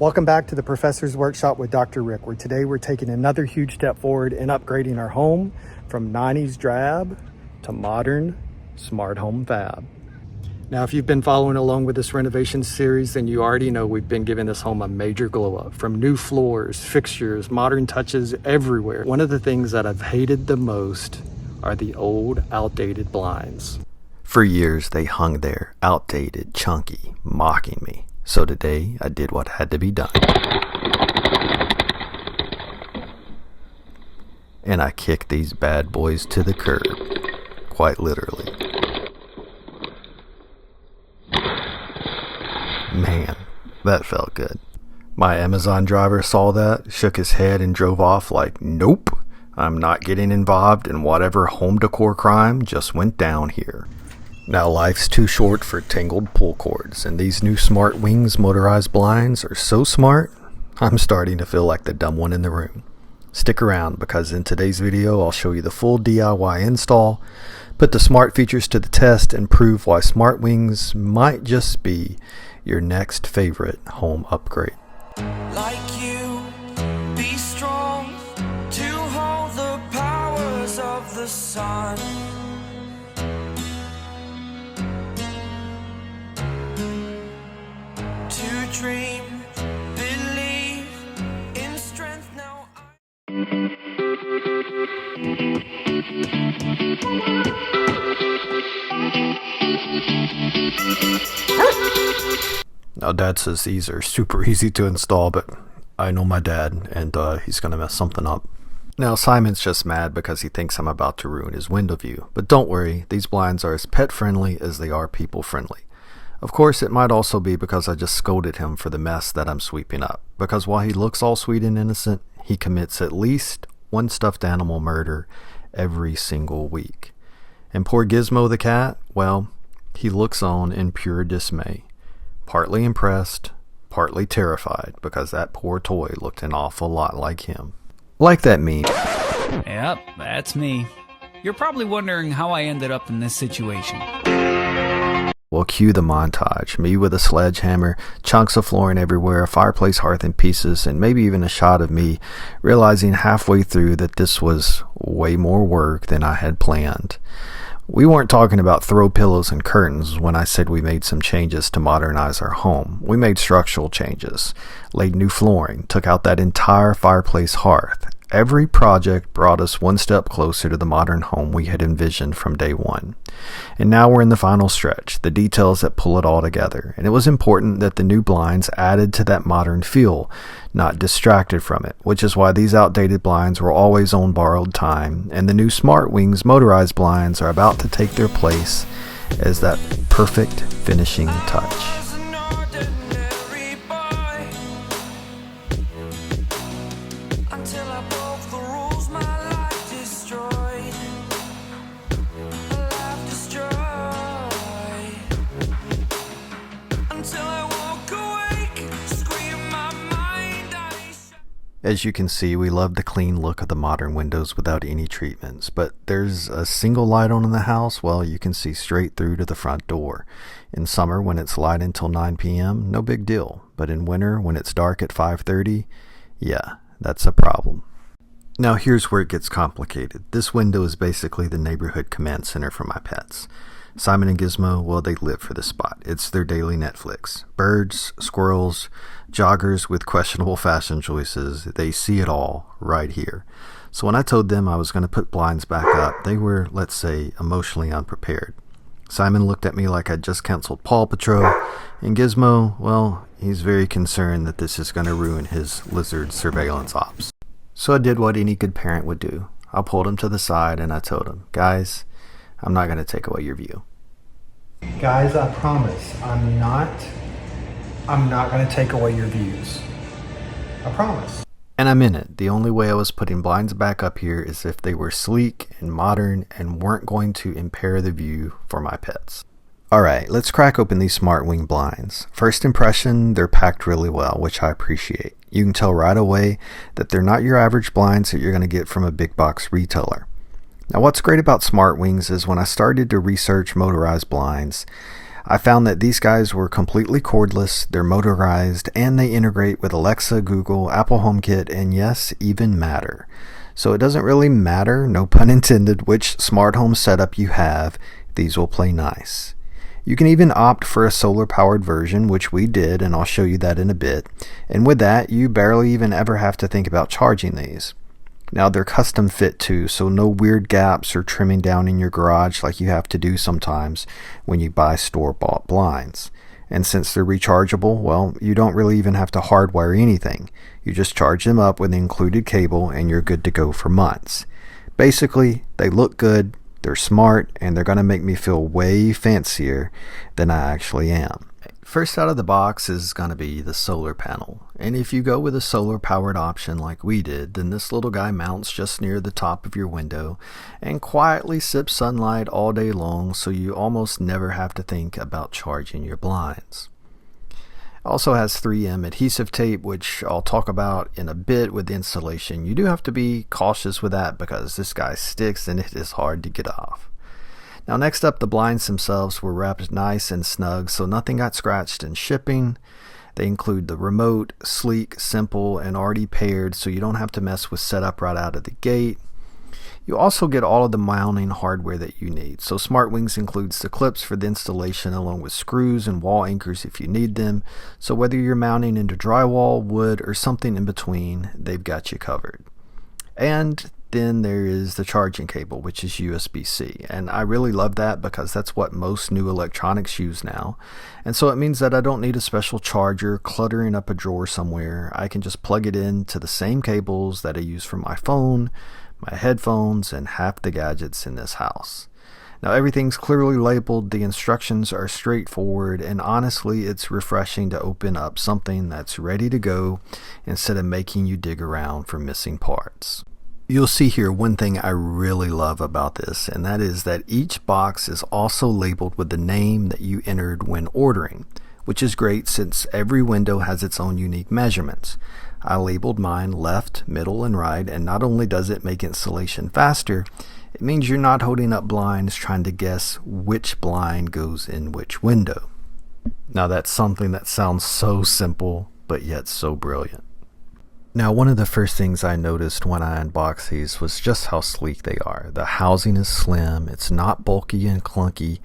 Welcome back to the Professor's Workshop with Dr. Rick, where today we're taking another huge step forward in upgrading our home from 90s drab to modern smart home fab. Now, if you've been following along with this renovation series, then you already know we've been giving this home a major glow up, from new floors, fixtures, modern touches everywhere. One of the things that I've hated the most are the old, outdated blinds. For years, they hung there, outdated, chunky, mocking me. So today, I did what had to be done. And I kicked these bad boys to the curb. Quite literally. Man, that felt good. My Amazon driver saw that, shook his head, and drove off like, nope, I'm not getting involved in whatever home decor crime just went down here. Now, life's too short for tangled pull cords, and these new SmartWings Motorized blinds are so smart, I'm starting to feel like the dumb one in the room. Stick around, because in today's video, I'll show you the full DIY install, put the smart features to the test, and prove why SmartWings might just be your next favorite home upgrade. Like you, be strong to hold the powers of the sun. To dream, believe in strength now. Now, Dad says these are super easy to install, but I know my dad, and he's going to mess something up. Now, Simon's just mad because he thinks I'm about to ruin his window view, but don't worry, these blinds are as pet-friendly as they are people-friendly. Of course, it might also be because I just scolded him for the mess that I'm sweeping up, because while he looks all sweet and innocent, he commits at least one stuffed animal murder every single week. And poor Gizmo the cat, well, he looks on in pure dismay, partly impressed, partly terrified, because that poor toy looked an awful lot like him. Like that meme. Yep, that's me. You're probably wondering how I ended up in this situation. Well, cue the montage. Me with a sledgehammer, chunks of flooring everywhere, a fireplace hearth in pieces, and maybe even a shot of me realizing halfway through that this was way more work than I had planned. We weren't talking about throw pillows and curtains when I said we made some changes to modernize our home. We made structural changes, laid new flooring, took out that entire fireplace hearth. Every project brought us one step closer to the modern home we had envisioned from day one. And now we're in the final stretch, the details that pull it all together. And it was important that the new blinds added to that modern feel, not distracted from it, which is why these outdated blinds were always on borrowed time, and the new SmartWings Motorized blinds are about to take their place as that perfect finishing touch. As you can see, we love the clean look of the modern windows without any treatments, but there's a single light on in the house, well, you can see straight through to the front door. In summer, when it's light until 9 p.m., no big deal, but in winter, when it's dark at 5:30, yeah, that's a problem. Now here's where it gets complicated. This window is basically the neighborhood command center for my pets. Simon and Gizmo, well, they live for this spot. It's their daily Netflix. Birds, squirrels, joggers with questionable fashion choices, they see it all right here. So when I told them I was going to put blinds back up, they were, let's say, emotionally unprepared. Simon looked at me like I'd just canceled Paw Patrol, and Gizmo, well, he's very concerned that this is going to ruin his lizard surveillance ops. So I did what any good parent would do. I pulled him to the side and I told him, guys, I'm not going to take away your view. Guys, I promise, I'm not going to take away your views. I promise. And I'm in it. The only way I was putting blinds back up here is if they were sleek and modern and weren't going to impair the view for my pets. Alright, let's crack open these SmartWing blinds. First impression, they're packed really well, which I appreciate. You can tell right away that they're not your average blinds that you're going to get from a big box retailer. Now what's great about SmartWings is when I started to research motorized blinds, I found that these guys were completely cordless, they're motorized, and they integrate with Alexa, Google, Apple HomeKit, and yes, even Matter. So it doesn't really matter, no pun intended, which smart home setup you have, these will play nice. You can even opt for a solar-powered version, which we did, and I'll show you that in a bit. And with that, you barely even ever have to think about charging these. Now, they're custom fit too, so no weird gaps or trimming down in your garage like you have to do sometimes when you buy store-bought blinds. And since they're rechargeable, well, you don't really even have to hardwire anything. You just charge them up with the included cable and you're good to go for months. Basically, they look good, they're smart, and they're going to make me feel way fancier than I actually am. First out of the box is going to be the solar panel. And if you go with a solar powered option like we did, then this little guy mounts just near the top of your window and quietly sips sunlight all day long, so you almost never have to think about charging your blinds. Also has 3M adhesive tape, which I'll talk about in a bit with the installation. You do have to be cautious with that because this guy sticks and it is hard to get off. Now next up, the blinds themselves were wrapped nice and snug, so nothing got scratched in shipping. They include the remote, sleek, simple, and already paired, so you don't have to mess with setup right out of the gate. You also get all of the mounting hardware that you need. So SmartWings includes the clips for the installation along with screws and wall anchors if you need them. So whether you're mounting into drywall, wood, or something in between, they've got you covered. And then there is the charging cable, which is USB-C. And I really love that because that's what most new electronics use now. And so it means that I don't need a special charger cluttering up a drawer somewhere. I can just plug it into the same cables that I use for my phone, my headphones, and half the gadgets in this house. Now everything's clearly labeled, the instructions are straightforward, and honestly it's refreshing to open up something that's ready to go instead of making you dig around for missing parts. You'll see here one thing I really love about this, and that is that each box is also labeled with the name that you entered when ordering, which is great since every window has its own unique measurements. I labeled mine left, middle, and right, and not only does it make installation faster, it means you're not holding up blinds trying to guess which blind goes in which window. Now that's something that sounds so simple, but yet so brilliant. Now, one of the first things I noticed when I unboxed these was just how sleek they are. The housing is slim, it's not bulky and clunky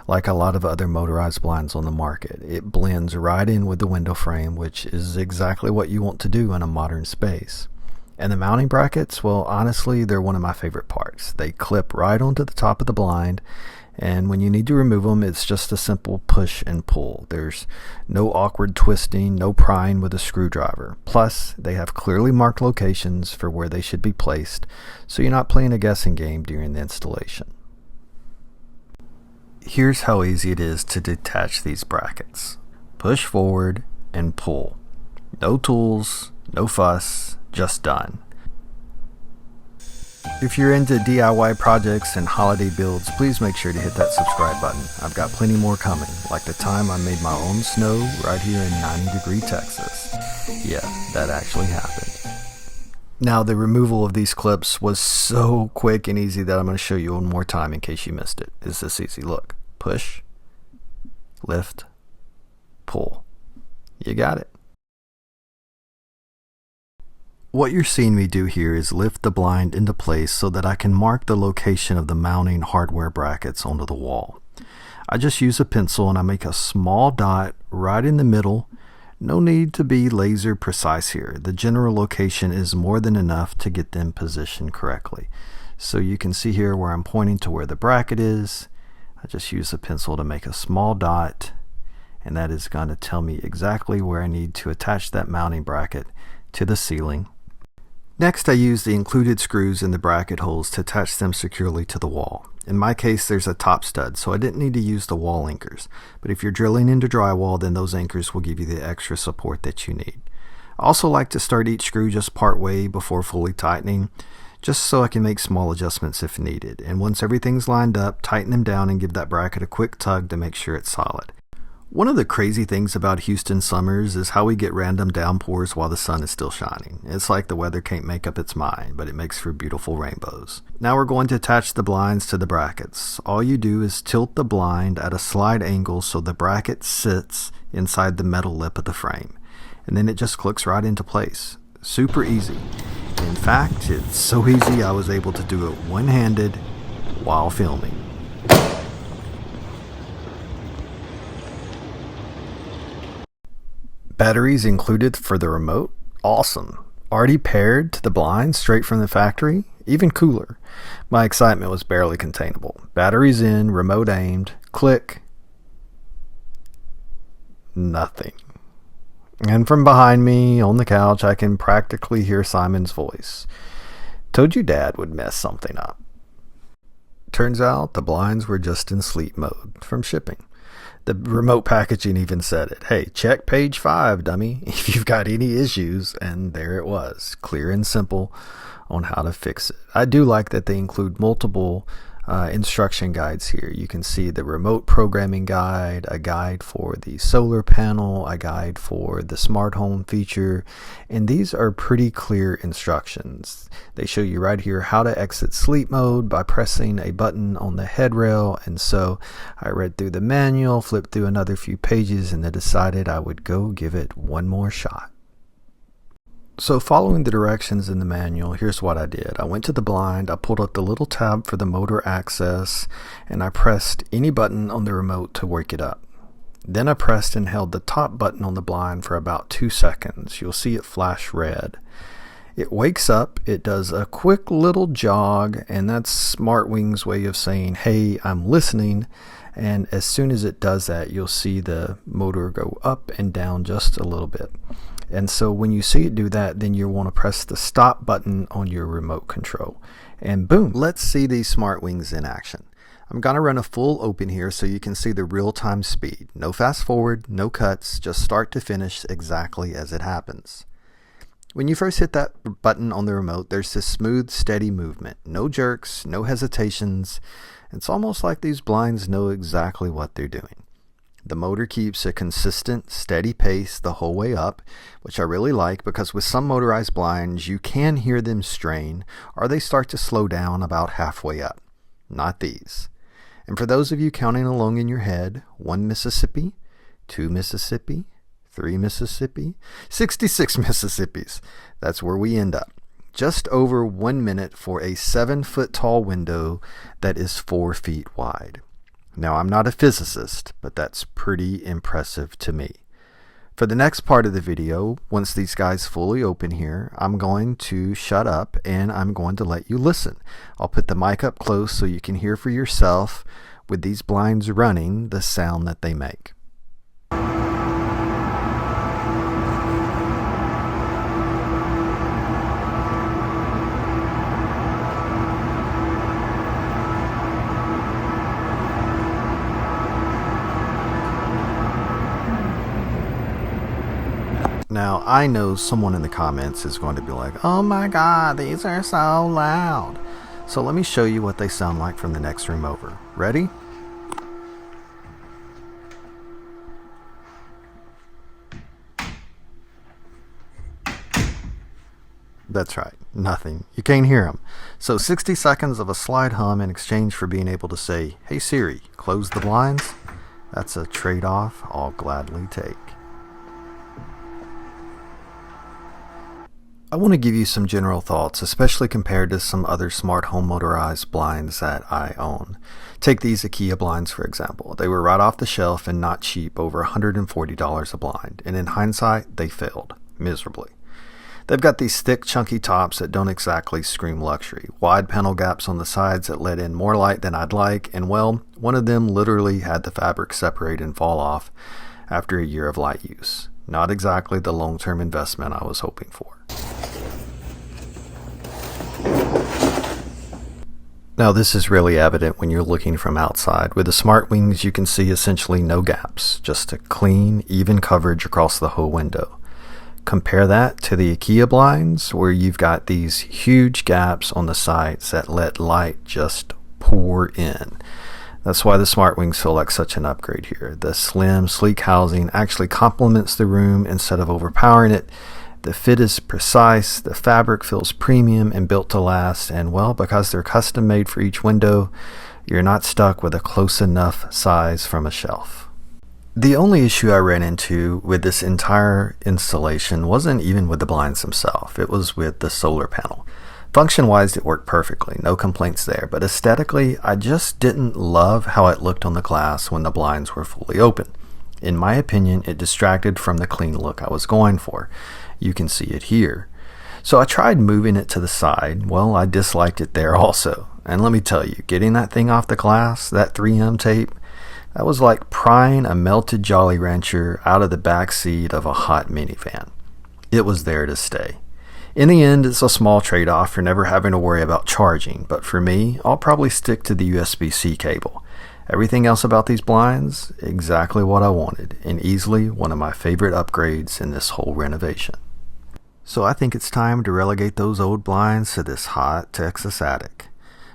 like a lot of other motorized blinds on the market. It blends right in with the window frame, which is exactly what you want to do in a modern space. And the mounting brackets, well, honestly, they're one of my favorite parts. They clip right onto the top of the blind, and when you need to remove them, it's just a simple push and pull. There's no awkward twisting, no prying with a screwdriver. Plus, they have clearly marked locations for where they should be placed, so you're not playing a guessing game during the installation. Here's how easy it is to detach these brackets. Push forward and pull. No tools, no fuss, just done. If you're into DIY projects and holiday builds, please make sure to hit that subscribe button. I've got plenty more coming, like the time I made my own snow right here in 90-degree Texas. Yeah, that actually happened. Now, the removal of these clips was so quick and easy that I'm going to show you one more time in case you missed it. It's this easy. Look. Push, lift, pull. You got it. What you're seeing me do here is lift the blind into place so that I can mark the location of the mounting hardware brackets onto the wall. I just use a pencil and I make a small dot right in the middle. No need to be laser precise here. The general location is more than enough to get them positioned correctly. So you can see here where I'm pointing to where the bracket is. I just use a pencil to make a small dot, and that is going to tell me exactly where I need to attach that mounting bracket to the ceiling. Next, I use the included screws in the bracket holes to attach them securely to the wall. In my case, there's a top stud, so I didn't need to use the wall anchors. But if you're drilling into drywall, then those anchors will give you the extra support that you need. I also like to start each screw just part way before fully tightening, just so I can make small adjustments if needed. And once everything's lined up, tighten them down and give that bracket a quick tug to make sure it's solid. One of the crazy things about Houston summers is how we get random downpours while the sun is still shining. It's like the weather can't make up its mind, but it makes for beautiful rainbows. Now we're going to attach the blinds to the brackets. All you do is tilt the blind at a slight angle so the bracket sits inside the metal lip of the frame. And then it just clicks right into place. Super easy. In fact, it's so easy I was able to do it one-handed while filming. Batteries included for the remote? Awesome. Already paired to the blinds straight from the factory? Even cooler. My excitement was barely containable. Batteries in, remote aimed, click. Nothing. And from behind me on the couch, I can practically hear Simon's voice. Told you Dad would mess something up. Turns out the blinds were just in sleep mode from shipping. The remote packaging even said it. Hey, check page 5, dummy, if you've got any issues. And there it was, clear and simple on how to fix it. I do like that they include multiple instruction guides here. You can see the remote programming guide, a guide for the solar panel, a guide for the smart home feature, and these are pretty clear instructions. They show you right here how to exit sleep mode by pressing a button on the headrail, and so I read through the manual, flipped through another few pages, and then decided I would go give it one more shot. So following the directions in the manual, here's what I did. I went to the blind, I pulled up the little tab for the motor access, and I pressed any button on the remote to wake it up. Then I pressed and held the top button on the blind for about 2 seconds. You'll see it flash red. It wakes up, it does a quick little jog, and that's SmartWings' way of saying, hey, I'm listening. And as soon as it does that, you'll see the motor go up and down just a little bit. And so when you see it do that, then you want to press the stop button on your remote control. And boom, let's see these SmartWings in action. I'm going to run a full open here so you can see the real-time speed. No fast forward, no cuts, just start to finish exactly as it happens. When you first hit that button on the remote, there's this smooth, steady movement. No jerks, no hesitations. It's almost like these blinds know exactly what they're doing. The motor keeps a consistent, steady pace the whole way up, which I really like because with some motorized blinds, you can hear them strain or they start to slow down about halfway up. Not these. And for those of you counting along in your head, 1 Mississippi, 2 Mississippi, 3 Mississippi, 66 Mississippis. That's where we end up. Just over 1 minute for a 7-foot tall window that is 4 feet wide. Now, I'm not a physicist, but that's pretty impressive to me. For the next part of the video, once these guys fully open here, I'm going to shut up and I'm going to let you listen. I'll put the mic up close so you can hear for yourself with these blinds running the sound that they make. Now, I know someone in the comments is going to be like, oh my god, these are so loud. So let me show you what they sound like from the next room over. Ready? That's right, nothing. You can't hear them. So 60 seconds of a slight hum in exchange for being able to say, hey Siri, close the blinds. That's a trade-off I'll gladly take. I want to give you some general thoughts, especially compared to some other smart home motorized blinds that I own. Take these IKEA blinds for example. They were right off the shelf and not cheap, over $140 a blind, and in hindsight they failed miserably. They've got these thick chunky tops that don't exactly scream luxury, wide panel gaps on the sides that let in more light than I'd like, and well, one of them literally had the fabric separate and fall off after a year of light use. Not exactly the long-term investment I was hoping for. Now this is really evident when you're looking from outside. With the SmartWings you can see essentially no gaps, just a clean, even coverage across the whole window. Compare that to the IKEA blinds where you've got these huge gaps on the sides that let light just pour in. That's why the SmartWings feel like such an upgrade here. The slim, sleek housing actually complements the room instead of overpowering it. The fit is precise, the fabric feels premium and built to last, and well, because they're custom made for each window, you're not stuck with a close enough size from a shelf. The only issue I ran into with this entire installation wasn't even with the blinds themselves, it was with the solar panel. Function-wise, it worked perfectly, no complaints there, but aesthetically, I just didn't love how it looked on the glass when the blinds were fully open. In my opinion, it distracted from the clean look I was going for. You can see it here. So I tried moving it to the side. Well, I disliked it there also. And let me tell you, getting that thing off the glass, that 3M tape, that was like prying a melted Jolly Rancher out of the back seat of a hot minivan. It was there to stay. In the end, it's a small trade-off for never having to worry about charging, but for me, I'll probably stick to the USB-C cable. Everything else about these blinds, exactly what I wanted, and easily one of my favorite upgrades in this whole renovation. So I think it's time to relegate those old blinds to this hot Texas attic.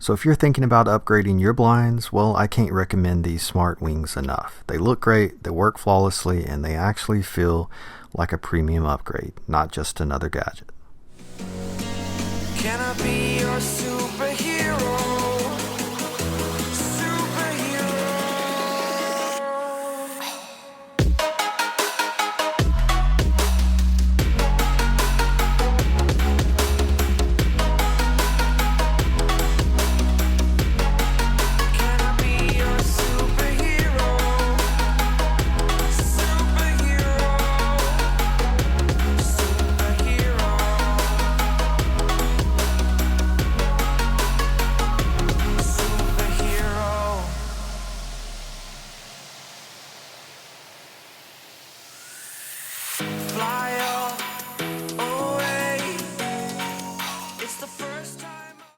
So if you're thinking about upgrading your blinds, well, I can't recommend these SmartWings enough. They look great, they work flawlessly, and they actually feel like a premium upgrade, not just another gadget. Can I be your superhero?